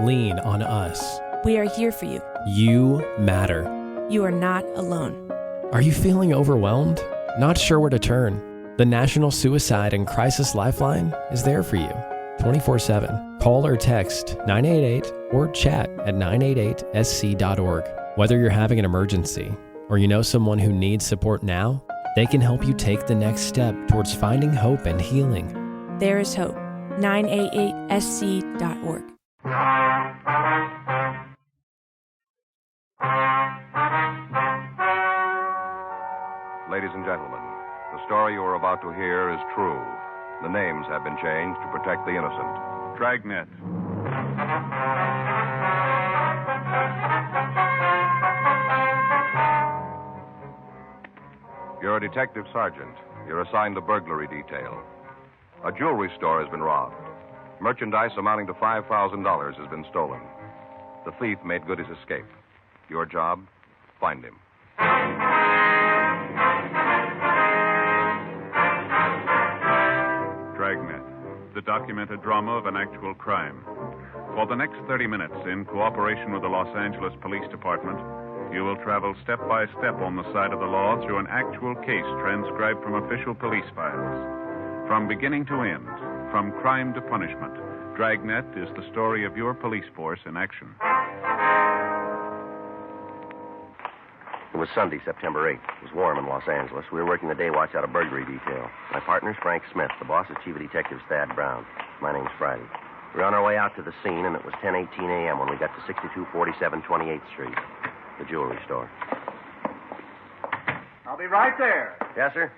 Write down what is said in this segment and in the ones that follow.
lean on us. We are here for you. You matter. You are not alone. Are you feeling overwhelmed? Not sure where to turn? The National Suicide and Crisis Lifeline is there for you 24/7. Call or text 988 or chat at 988sc.org. Whether you're having an emergency or you know someone who needs support now, they can help you take the next step towards finding hope and healing. There is hope. 988sc.org. Ladies and gentlemen, the story you are about to hear is true. The names have been changed to protect the innocent. Dragnet. You're a detective sergeant. You're assigned the burglary detail. A jewelry store has been robbed. Merchandise amounting to $5,000 has been stolen. The thief made good his escape. Your job? Find him. Dragnet, the documented drama of an actual crime. For the next 30 minutes, in cooperation with the Los Angeles Police Department, you will travel step by step on the side of the law through an actual case transcribed from official police files. From beginning to end, from crime to punishment, Dragnet is the story of your police force in action. It was Sunday, September 8th. It was warm in Los Angeles. We were working the day watch out of burglary detail. My partner's Frank Smith. The boss is Chief of Detectives Thad Brown. My name's Friday. We were on our way out to the scene, and it was 10:18 a.m. when we got to 6247 28th Street, the jewelry store. I'll be right there. Yes, sir?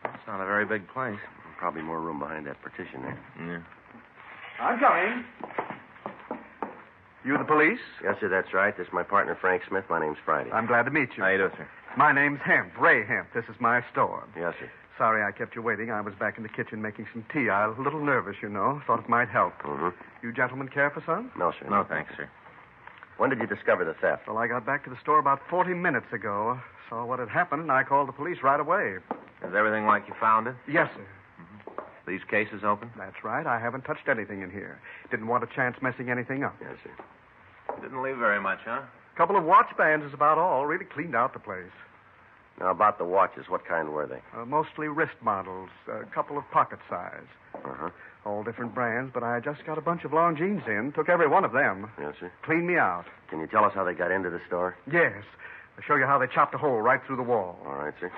It's not a very big place. Probably more room behind that partition there. Yeah. I'm coming. You the police? Yes, sir, that's right. This is my partner, Frank Smith. My name's Friday. I'm glad to meet you. How you do, sir? My name's Hemp, Ray Hemp. This is my store. Yes, sir. Sorry I kept you waiting. I was back in the kitchen making some tea. I was a little nervous, you know. Thought it might help. Mm-hmm. You gentlemen care for some? No, sir. No, thanks, sir. When did you discover the theft? Well, I got back to the store about 40 minutes ago. Saw what had happened, and I called the police right away. Is everything like you found it? Yes, sir. These cases open? That's right. I haven't touched anything in here. Didn't want a chance messing anything up. Yes, sir. Didn't leave very much, huh? Couple of watch bands is about all. Really cleaned out the place. Now, about the watches, what kind were they? Mostly wrist models. A couple of pocket size. Uh-huh. All different brands, but I just got a bunch of Longines in. Took every one of them. Yes, sir. Cleaned me out. Can you tell us how they got into the store? Yes. I'll show you how they chopped a hole right through the wall. All right, sir.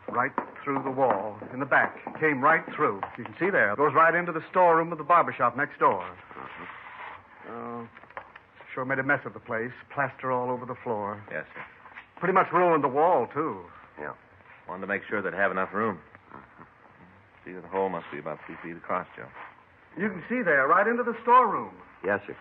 Right through the wall. In the back. Came right through. You can see there. Goes right into the storeroom of the barbershop next door. Sure made a mess of the place. Plaster all over the floor. Yes, sir. Pretty much ruined the wall, too. Yeah. Wanted to make sure they'd have enough room. See, the hole must be about 3 feet across, Joe. You can see there, right into the storeroom. Yes, sir.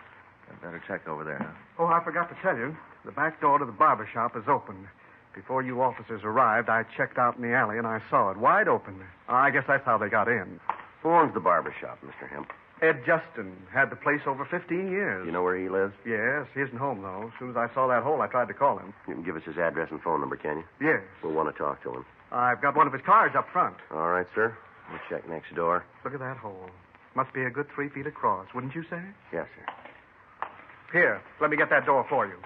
I'd better check over there, huh? Oh, I forgot to tell you. The back door to the barbershop is open. Before you officers arrived, I checked out in the alley and I saw it wide open. I guess that's how they got in. Who owns the barbershop, Mr. Hemp? Ed Justin had the place over 15 years. You know where he lives? Yes, he isn't home, though. As soon as I saw that hole, I tried to call him. You can give us his address and phone number, can you? Yes. We'll want to talk to him. I've got one of his cars up front. All right, sir. We'll check next door. Look at that hole. Must be a good 3 feet across, wouldn't you say? Yes, sir. Here, let me get that door for you.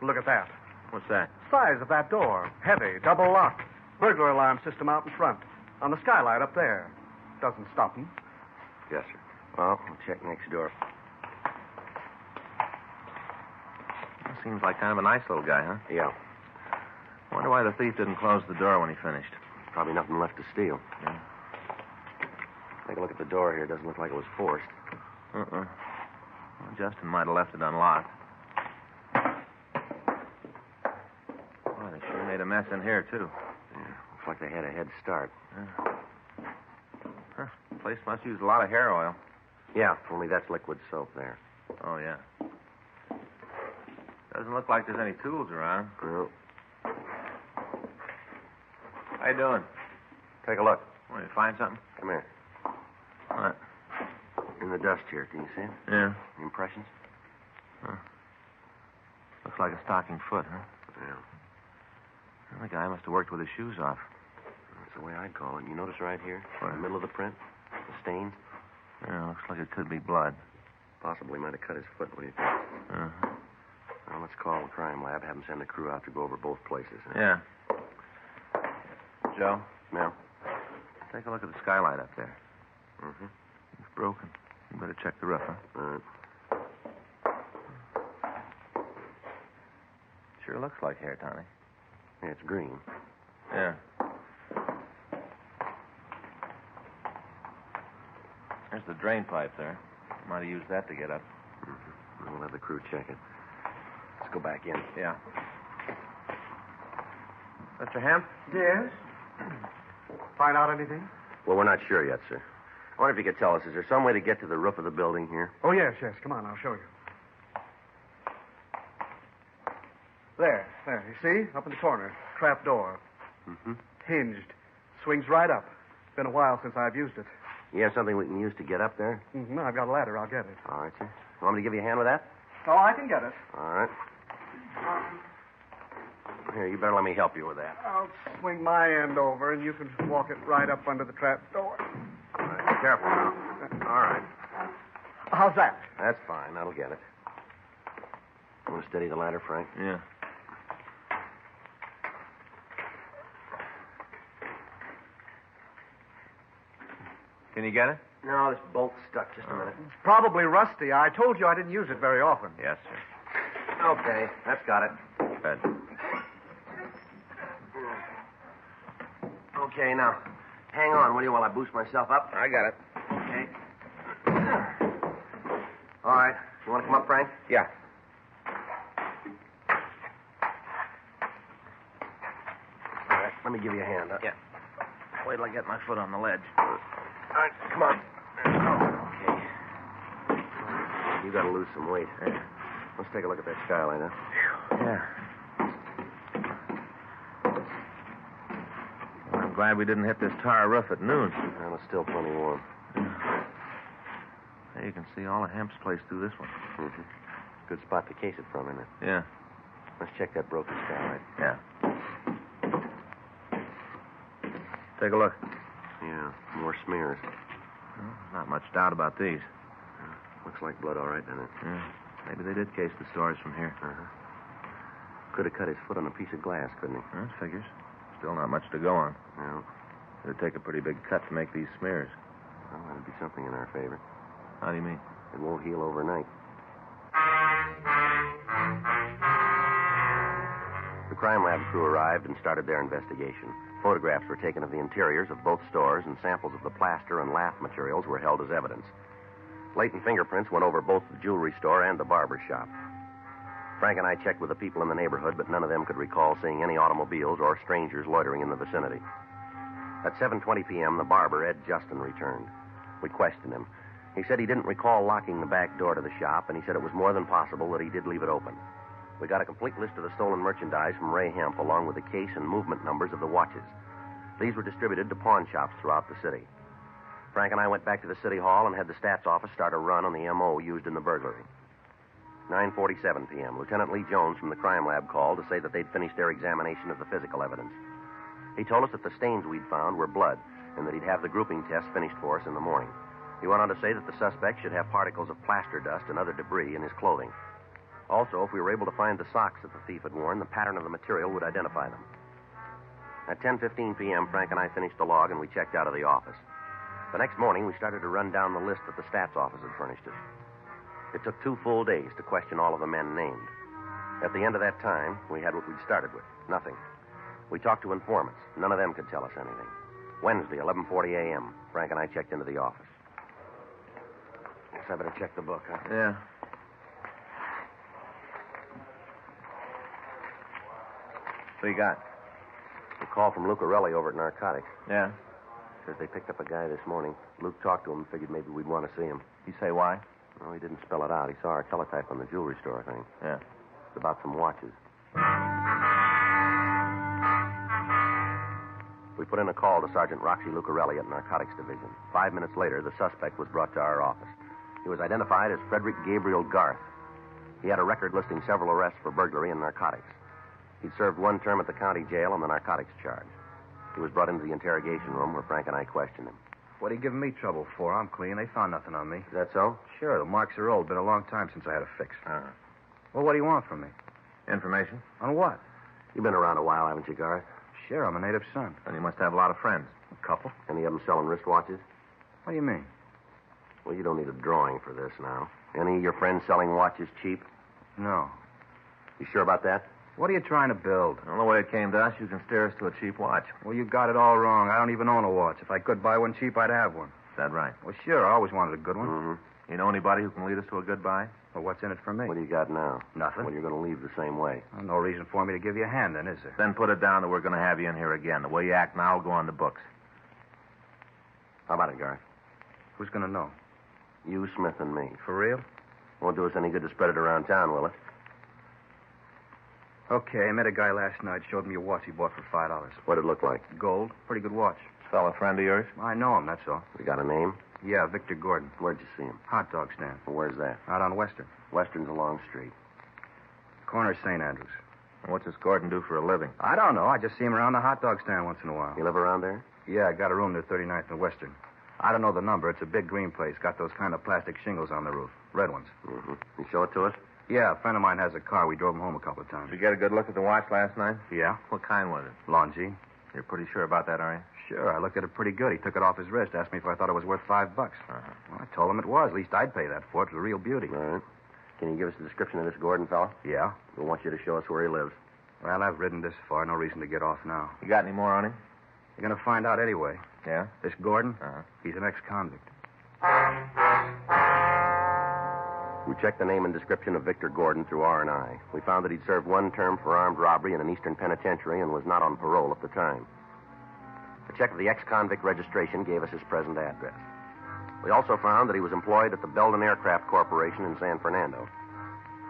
Look at that. What's that? Size of that door. Heavy, double lock. Burglar alarm system out in front. On the skylight up there. Doesn't stop him. Yes, sir. Well, we'll check next door. Seems like kind of a nice little guy, huh? Yeah. Wonder why the thief didn't close the door when he finished. Probably nothing left to steal. Yeah. Take a look at the door here. It doesn't look like it was forced. Well, Justin might have left it unlocked. Boy, they sure made a mess in here, too. Yeah, looks like they had a head start. Huh. The place must use a lot of hair oil. Yeah, only that's liquid soap there. Oh, yeah. Doesn't look like there's any tools around. No. How you doing? Take a look. Want to find something? Come here. What? In the dust here. Can you see it? Yeah. Impressions? Huh. Looks like a stocking foot, huh? Yeah. Well, the guy must have worked with his shoes off. That's the way I'd call it. You notice right here? What? In the middle of the print? The stain? Yeah, looks like it could be blood. Possibly might have cut his foot. What do you think? Uh-huh. Well, let's call the crime lab, have them send a crew out to go over both places. Huh? Yeah. Joe, Yeah. take a look at the skylight up there. Mm-hmm. It's broken. You better check the roof, huh? All right. Sure looks like hair, Tony. Yeah, it's green. Yeah. There's the drain pipe there. Might have used that to get up. Mm-hmm. We'll have the crew check it. Let's go back in. Yeah. Mr. Hemp? Yes? Find out anything? Well, we're not sure yet, sir. I wonder if you could tell us, is there some way to get to the roof of the building here? Oh, yes. Come on, I'll show you. There. You see? Up in the corner. Trap door. Mm-hmm. Hinged. Swings right up. It's been a while since I've used it. You have something we can use to get up there? Mm-hmm. I've got a ladder. I'll get it. All right, sir. You want me to give you a hand with that? Oh, I can get it. All right. Here, you better let me help you with that. I'll swing my end over, and you can walk it right up under the trap door. All right, be careful now. All right. How's that? That's fine. That'll get it. You want to steady the ladder, Frank? Yeah. Can you get it? No, this bolt's stuck. Just a minute. It's probably rusty. I told you I didn't use it very often. Yes, sir. Okay, that's got it. Good. Okay, now, hang on, will you, while I boost myself up? I got it. Okay. All right. You want to come up, Frank? Yeah. All right, let me give you a hand. Yeah. Wait till I get my foot on the ledge. All right, come on. Okay. You got to lose some weight. Let's take a look at that skylight, huh? Yeah. Well, I'm glad we didn't hit this tar roof at noon. Well, it's still plenty warm. Hey, you can see all of Hemp's place through this one. Mm-hmm. Good spot to case it from, isn't it? Yeah. Let's check that broken skylight. Yeah. Take a look. Yeah, more smears. Well, not much doubt about these. Looks like blood, all right, doesn't it? Yeah. Maybe they did case the stores from here. Uh-huh. Could have cut his foot on a piece of glass, couldn't he? That figures. Still not much to go on. No. It'd take a pretty big cut to make these smears. Well, that'd be something in our favor. How do you mean? It won't heal overnight. The crime lab crew arrived and started their investigation. Photographs were taken of the interiors of both stores, and samples of the plaster and lath materials were held as evidence. Latent fingerprints went over both the jewelry store and the barber shop. Frank and I checked with the people in the neighborhood, but none of them could recall seeing any automobiles or strangers loitering in the vicinity. At 7:20 p.m., the barber, Ed Justin, returned. We questioned him. He said he didn't recall locking the back door to the shop, and he said it was more than possible that he did leave it open. We got a complete list of the stolen merchandise from Ray Hemp, along with the case and movement numbers of the watches. These were distributed to pawn shops throughout the city. Frank and I went back to the city hall and had the stats office start a run on the M.O. used in the burglary. 9:47 p.m., Lieutenant Lee Jones from the crime lab called to say that they'd finished their examination of the physical evidence. He told us that the stains we'd found were blood and that he'd have the grouping test finished for us in the morning. He went on to say that the suspect should have particles of plaster dust and other debris in his clothing. Also, if we were able to find the socks that the thief had worn, the pattern of the material would identify them. At 10:15 p.m., Frank and I finished the log and we checked out of the office. The next morning, we started to run down the list that the stats office had furnished us. It took 2 full days to question all of the men named. At the end of that time, we had what we'd started with, nothing. We talked to informants. None of them could tell us anything. Wednesday, 11:40 a.m., Frank and I checked into the office. Guess I better check the book, huh? Yeah. What you got? A call from Lucarelli over at Narcotics. Yeah. Says they picked up a guy this morning. Luke talked to him and figured maybe we'd want to see him. You say why? Well, he didn't spell it out. He saw our teletype on the jewelry store thing. Yeah. It's about some watches. We put in a call to Sergeant Roxy Lucarelli at Narcotics Division. 5 minutes later, the suspect was brought to our office. He was identified as Frederick Gabriel Garth. He had a record listing several arrests for burglary and narcotics. He'd served 1 term at the county jail on the narcotics charge. He was brought into the interrogation room where Frank and I questioned him. What are you giving me trouble for? I'm clean. They found nothing on me. Is that so? Sure, the marks are old. Been a long time since I had a fix. Uh-huh. Well, what do you want from me? Information? On what? You've been around a while, haven't you, Garth? Sure, I'm a native son. Then you must have a lot of friends. A couple. Any of them selling wristwatches? What do you mean? Well, you don't need a drawing for this now. Any of your friends selling watches cheap? No. You sure about that? What are you trying to build? Well, the way it came to us, you can steer us to a cheap watch. Well, you got it all wrong. I don't even own a watch. If I could buy one cheap, I'd have one. Is that right? Well, sure. I always wanted a good one. Mm-hmm. You know anybody who can lead us to a good buy? Well, what's in it for me? What do you got now? Nothing. Well, you're going to leave the same way. Well, no reason for me to give you a hand, then, is there? Then put it down that we're going to have you in here again. The way you act now will go on the books. How about it, Garth? Who's going to know? You, Smith, and me. For real? Won't do us any good to spread it around town, will it? Okay, I met a guy last night. Showed me a watch he bought for $5. What'd it look like? Gold. Pretty good watch. Fellow friend of yours? I know him, that's all. You got a name? Yeah, Victor Gordon. Where'd you see him? Hot dog stand. Well, where's that? Out on Western. Western's a long street. Corner of St. Andrews. And what's this Gordon do for a living? I don't know. I just see him around the hot dog stand once in a while. You live around there? Yeah, I got a room near 39th and Western. I don't know the number. It's a big green place. Got those kind of plastic shingles on the roof. Red ones. Mm-hmm. You show it to us? Yeah, a friend of mine has a car. We drove him home a couple of times. Did you get a good look at the watch last night? Yeah? What kind was it? Longines. You're pretty sure about that, are you? Sure, I looked at it pretty good. He took it off his wrist, asked me if I thought it was worth $5. Uh-huh. Well, I told him it was. At least I'd pay that for it. It was a real beauty. All right. Can you give us a description of this Gordon fella? Yeah? We want you to show us where he lives. Well, I've ridden this far. No reason to get off now. You got any more on him? You're going to find out anyway. Yeah? This Gordon, Uh-huh. he's an ex-convict. We checked the name and description of Victor Gordon through R&I. We found that he'd served one term for armed robbery in an eastern penitentiary and was not on parole at the time. A check of the ex-convict registration gave us his present address. We also found that he was employed at the Belden Aircraft Corporation in San Fernando.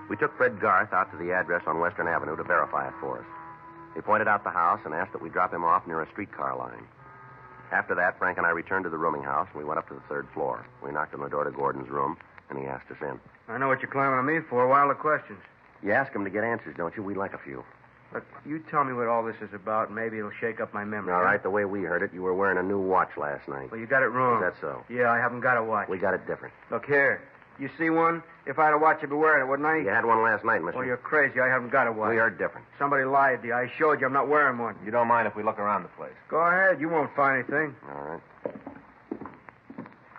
We took Fred Garth out to the address on Western Avenue to verify it for us. He pointed out the house and asked that we drop him off near a streetcar line. After that, Frank and I returned to the rooming house, and we went up to the third floor. We knocked on the door to Gordon's room, and he asked us in. I know what you're climbing on me for. Wild of questions. You ask him to get answers, don't you? We'd like a few. Look, you tell me what all this is about, and maybe it'll shake up my memory. All right, the way we heard it, you were wearing a new watch last night. Well, you got it wrong. Is that so? Yeah, I haven't got a watch. We got it different. Look here. You see one? If I had a watch, I'd be wearing it, wouldn't I? You had one last night, mister. Well, you're crazy. I haven't got a watch. We heard different. Somebody lied to you. I showed you I'm not wearing one. You don't mind if we look around the place? Go ahead. You won't find anything. All right.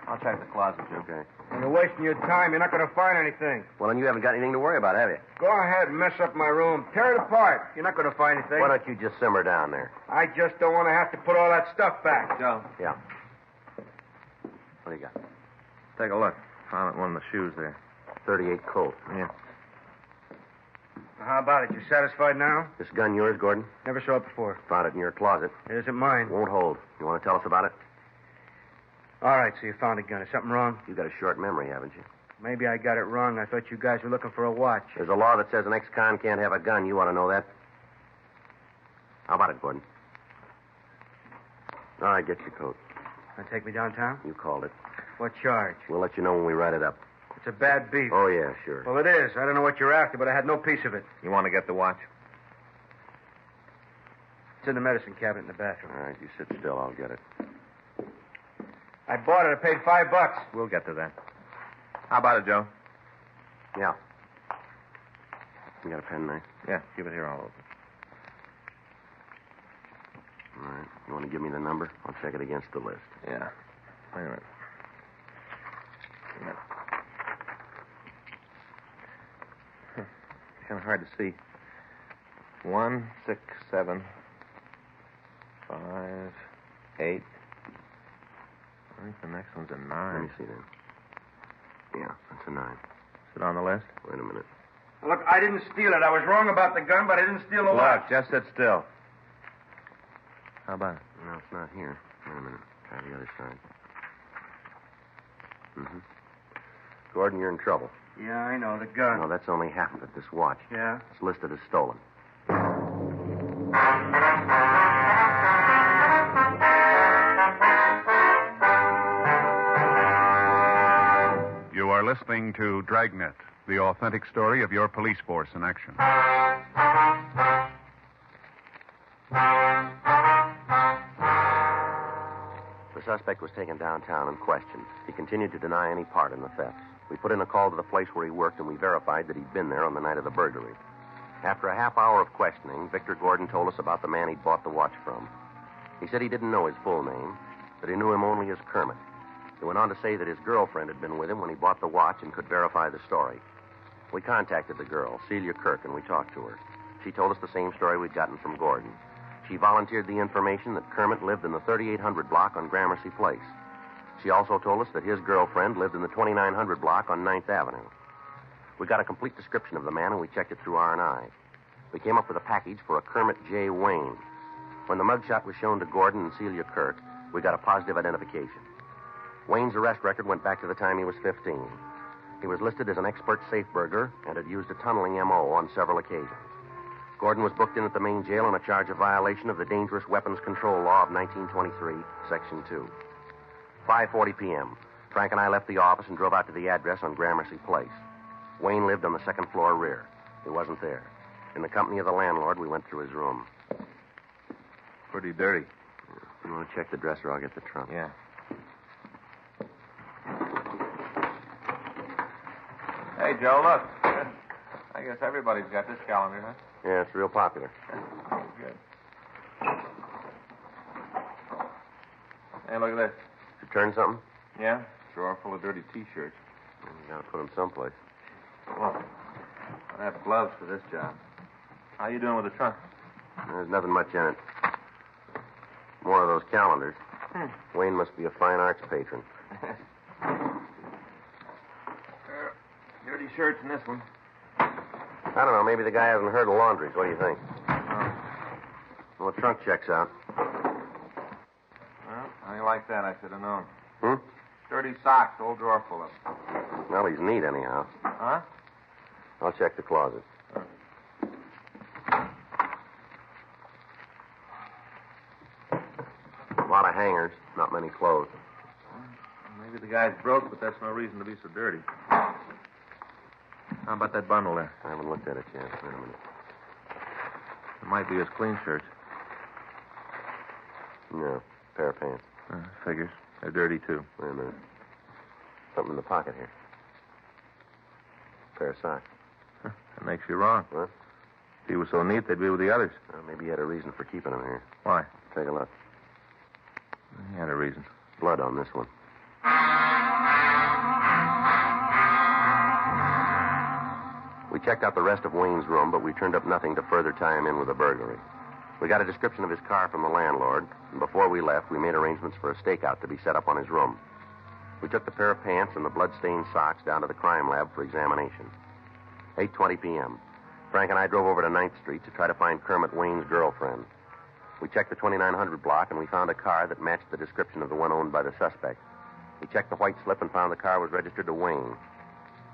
I'll check the closet, Joe. Okay. When you're wasting your time, you're not going to find anything. Well, then you haven't got anything to worry about, have you? Go ahead and mess up my room. Tear it apart. You're not going to find anything. Why don't you just simmer down there? I just don't want to have to put all that stuff back. Joe, Yeah. What do you got? take a look. Found it in one of the shoes there. 38 Colt. Yeah. How about it? You satisfied now? This gun yours, Gordon? Never saw it before. Found it in your closet. It isn't mine. Won't hold. You want to tell us about it? All right, so you found a gun. Is something wrong? You got a short memory, haven't you? Maybe I got it wrong. I thought you guys were looking for a watch. There's a law that says an ex-con can't have a gun. You ought to know that. How about it, Gordon? All right, get your coat. Want to take me downtown? You called it. What charge? We'll let you know when we write it up. It's a bad beef. Oh, yeah, sure. Well, it is. I don't know what you're after, but I had no piece of it. You want to get the watch? It's in the medicine cabinet in the bathroom. All right, you sit still. I'll get it. I bought it. I paid $5. We'll get to that. How about it, Joe? Yeah. You got a pen there? Yeah, give it here all over. All right. You want to give me the number? I'll check it against the list. Yeah. Wait a minute. Kind of hard to see. 1, 6, 7, 5, 8. I think the next one's a 9. Let me see then. Yeah, that's a 9. Is it on the list? Wait a minute. Look, I didn't steal it. I was wrong about the gun, but I didn't steal the watch. Look, just sit still. How about it? No, it's not here. Wait a minute. Try the other side. Mm-hmm. Gordon, you're in trouble. Yeah, I know. The gun. No, that's only half of it, this watch. Yeah? It's listed as stolen. You are listening to Dragnet, the authentic story of your police force in action. The suspect was taken downtown and questioned. He continued to deny any part in the theft. We put in a call to the place where he worked, and we verified that he'd been there on the night of the burglary. After a half hour of questioning, Victor Gordon told us about the man he'd bought the watch from. He said he didn't know his full name, that he knew him only as Kermit. He went on to say that his girlfriend had been with him when he bought the watch and could verify the story. We contacted the girl, Celia Kirk, and we talked to her. She told us the same story we'd gotten from Gordon. She volunteered the information that Kermit lived in the 3800 block on Gramercy Place. She also told us that his girlfriend lived in the 2900 block on 9th Avenue. We got a complete description of the man, and we checked it through R&I. We came up with a package for a Kermit J. Wayne. When the mugshot was shown to Gordon and Celia Kirk, we got a positive identification. Wayne's arrest record went back to the time he was 15. He was listed as an expert safe burglar and had used a tunneling M.O. on several occasions. Gordon was booked in at the main jail on a charge of violation of the Dangerous Weapons Control Law of 1923, Section 2. 5:40 p.m. Frank and I left the office and drove out to the address on Gramercy Place. Wayne lived on the second floor rear. He wasn't there. In the company of the landlord, we went through his room. Pretty dirty. You want to check the dresser? I'll get the trunk. Yeah. Hey, Joe, look. I guess everybody's got this calendar, huh? Yeah, it's real popular. Good. Hey, look at this. Did you turn something? Yeah? Drawer full of dirty T-shirts. You gotta put them someplace. Well, I have gloves for this job. How you doing with the trunk? There's nothing much in it. More of those calendars. Wayne must be a fine arts patron. Dirty shirts in this one. I don't know. Maybe the guy hasn't heard of laundries. What do you think? Well, the trunk checks out. Well, how you like that? I should have known. Hmm? Dirty socks, whole drawer full of them. Well, he's neat anyhow. Huh? I'll check the closet. A lot of hangers, not many clothes. Maybe the guy's broke, but that's no reason to be so dirty. How about that bundle there? I haven't looked at it yet. Wait a minute. It might be his clean shirts. No, pair of pants. Figures. They're dirty, too. Wait a minute. Something in the pocket here. Pair of socks. That makes you wrong. What? If he was so neat, they'd be with the others. Well, maybe he had a reason for keeping them here. Why? Take a look. He had a reason. Blood on this one. We checked out the rest of Wayne's room, but we turned up nothing to further tie him in with a burglary. We got a description of his car from the landlord, and before we left, we made arrangements for a stakeout to be set up on his room. We took the pair of pants and the blood-stained socks down to the crime lab for examination. 8:20 p.m. Frank and I drove over to 9th Street to try to find Kermit Wayne's girlfriend. We checked the 2900 block, and we found a car that matched the description of the one owned by the suspect. We checked the white slip and found the car was registered to Wayne.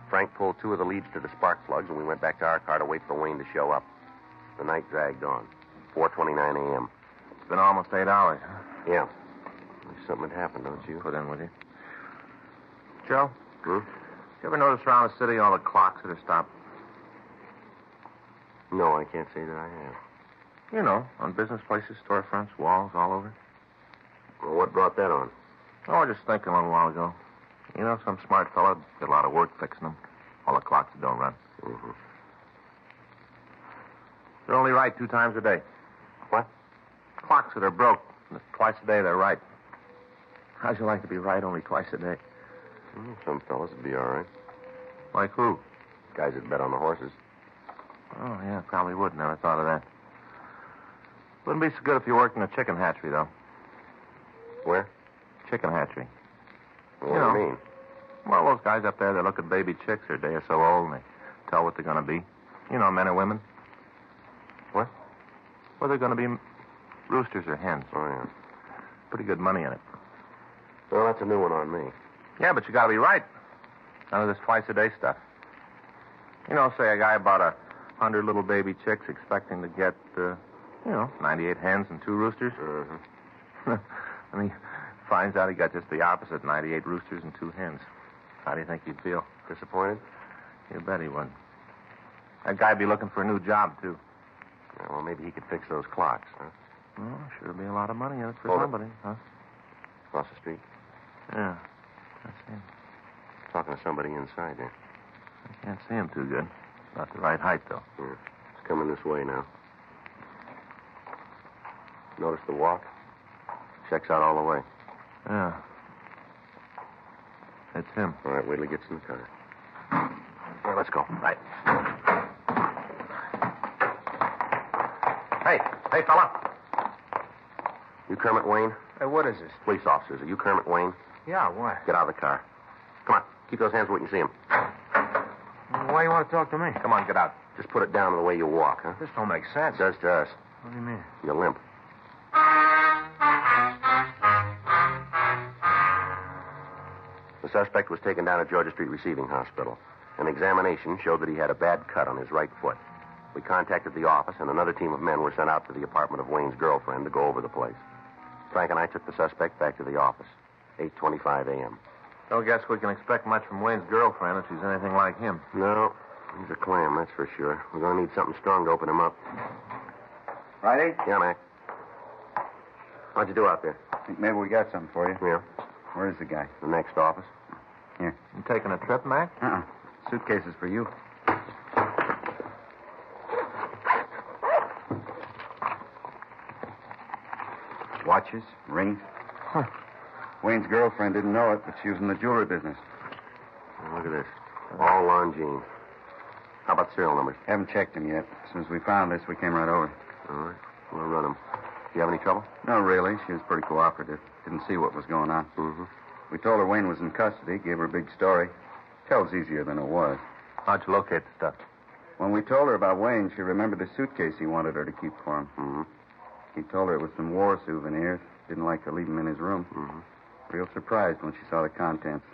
Frank pulled two of the leads to the spark plugs, and we went back to our car to wait for Wayne to show up. The night dragged on. 4:29 a.m. It's been almost 8 hours, huh? Yeah. Something had happened, don't you? Put in with you. Joe? Hmm? You ever notice around the city all the clocks that are stopped? No, I can't say that I have. You know, on business places, storefronts, walls, all over. Well, what brought that on? Oh, I was just thinking a little while ago. You know, some smart fella did a lot of work fixing them. All the clocks that don't run. Mm-hmm. They're only right 2 times a day. What? Clocks that are broke. Twice a day they're right. How'd you like to be right only twice a day? Some fellas would be all right. Like who? Guys that bet on the horses. Oh, yeah, probably would. Never thought of that. Wouldn't be so good if you worked in a chicken hatchery, though. Where? Chicken hatchery. What do you mean? Well, those guys up there, they look at baby chicks. They're a day or so old, and they tell what they're going to be. You know, men or women. What? Well, they're going to be roosters or hens. Oh, yeah. Pretty good money in it. Well, that's a new one on me. Yeah, but you got to be right. None of this twice-a-day stuff. You know, say a guy bought 100 little baby chicks expecting to get, 98 hens and 2 roosters. Mm-hmm. And he finds out he got just the opposite, 98 roosters and 2 hens. How do you think he'd feel? Disappointed? You bet he would. That guy'd be looking for a new job, too. Yeah, well, maybe he could fix those clocks, huh? Well, sure be a lot of money in it for Hold it. somebody, huh? Across the street. Yeah, that's him. Talking to somebody inside there. I can't see him too good. About the right height, though. Yeah. It's coming this way now. Notice the walk? Checks out all the way. Yeah. It's him. All right, wait till he gets in the car. Well, let's go. Right. Hey, fella. You Kermit Wayne? Hey, what is this? Police officers. Are you Kermit Wayne? Yeah, what? Get out of the car. Come on. Keep those hands where we can see them. Why you want to talk to me? Come on, get out. Just put it down the way you walk, huh? This don't make sense. It does to us. What do you mean? You limp. The suspect was taken down to Georgia Street Receiving Hospital. An examination showed that he had a bad cut on his right foot. We contacted the office, and another team of men were sent out to the apartment of Wayne's girlfriend to go over the place. Frank and I took the suspect back to the office. 8:25 a.m. Don't guess we can expect much from Wayne's girlfriend if she's anything like him. No, he's a clam, that's for sure. We're going to need something strong to open him up. Friday? Yeah, Mac. How'd you do out there? Think maybe we got something for you. Yeah. Where's the guy? The next office. Here. You taking a trip, Mac? Suitcase is for you. Watches, rings. Huh. Wayne's girlfriend didn't know it, but she was in the jewelry business. Oh, look at this. All Longines. How about serial numbers? Haven't checked them yet. As soon as we found this, we came right over. All right. We'll run them. Do you have any trouble? No, really. She was pretty cooperative. Didn't see what was going on. Mm-hmm. We told her Wayne was in custody, gave her a big story. Tells easier than it was. How'd you locate the stuff? When we told her about Wayne, she remembered the suitcase he wanted her to keep for him. Mm-hmm. He told her it was some war souvenirs. Didn't like to leave them in his room. Mm-hmm. Real surprised when she saw the contents.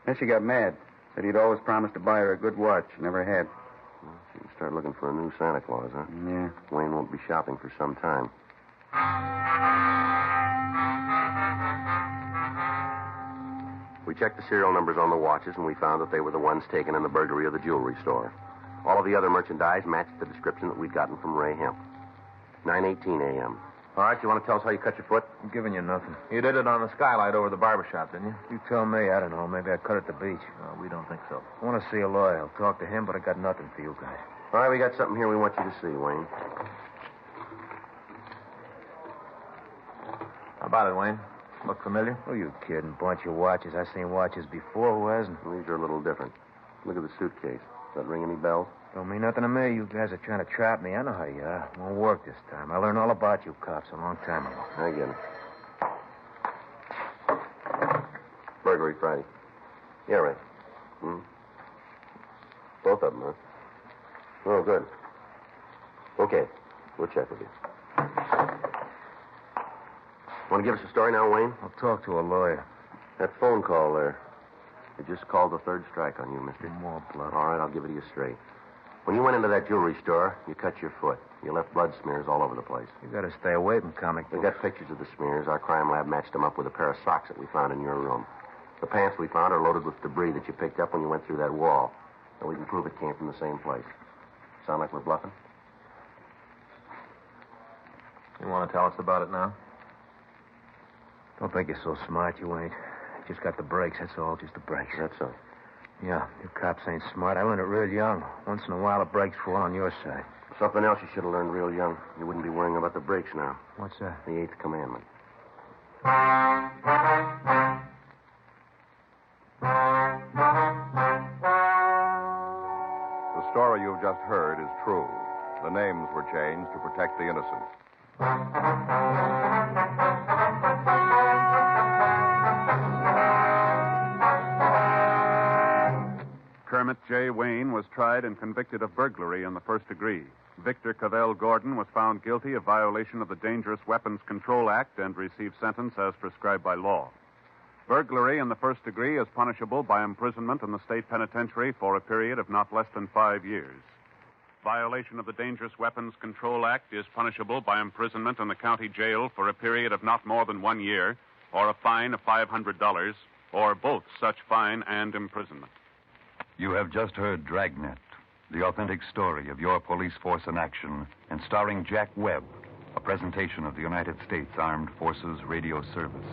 Then she got mad. Said he'd always promised to buy her a good watch. Never had. Well, she can start looking for a new Santa Claus, huh? Yeah. Wayne won't be shopping for some time. We checked the serial numbers on the watches, and we found that they were the ones taken in the burglary of the jewelry store. All of the other merchandise matched the description that we'd gotten from Ray Hemp. 9:18 a.m. All right, you want to tell us how you cut your foot? I'm giving you nothing. You did it on the skylight over the barber shop, didn't you? You tell me. I don't know. Maybe I cut at the beach. No, we don't think so. I want to see a lawyer. I'll talk to him, but I got nothing for you guys. All right, we got something here we want you to see, Wayne. How about it, Wayne? Look familiar? Who you kidding? Bunch of watches. I've seen watches before. Who hasn't? These are a little different. Look at the suitcase. Does that ring any bells? Don't mean nothing to me. You guys are trying to trap me. I know how you are. Won't work this time. I learned all about you cops a long time ago. I get it. Burglary Friday. Yeah, right. Both of them, huh? Oh, good. Okay. We'll check with you. Want to give us a story now, Wayne? I'll talk to a lawyer. That phone call there. It just called the third strike on you, mister. More blood. All right, I'll give it to you straight. When you went into that jewelry store, you cut your foot. You left blood smears all over the place. You got to stay away from comic We books. got pictures of the smears. Our crime lab matched them up with a pair of socks that we found in your room. The pants we found are loaded with debris that you picked up when you went through that wall. And we can prove it came from the same place. Sound like we're bluffing? You want to tell us about it now? Don't think you're so smart, you ain't. Just got the breaks, that's all. Just the breaks. That's so. Yeah, you cops ain't smart. I learned it real young. Once in a while, the breaks fall on your side. Something else you should have learned real young. You wouldn't be worrying about the brakes now. What's that? The eighth commandment. The story you've just heard is true. The names were changed to protect the innocent. Kermit J. Wayne was tried and convicted of burglary in the first degree. Victor Cavell Gordon was found guilty of violation of the Dangerous Weapons Control Act and received sentence as prescribed by law. Burglary in the first degree is punishable by imprisonment in the state penitentiary for a period of not less than 5 years. Violation of the Dangerous Weapons Control Act is punishable by imprisonment in the county jail for a period of not more than 1 year, or a fine of $500, or both such fine and imprisonment. You have just heard Dragnet, the authentic story of your police force in action, and starring Jack Webb, a presentation of the United States Armed Forces Radio Service.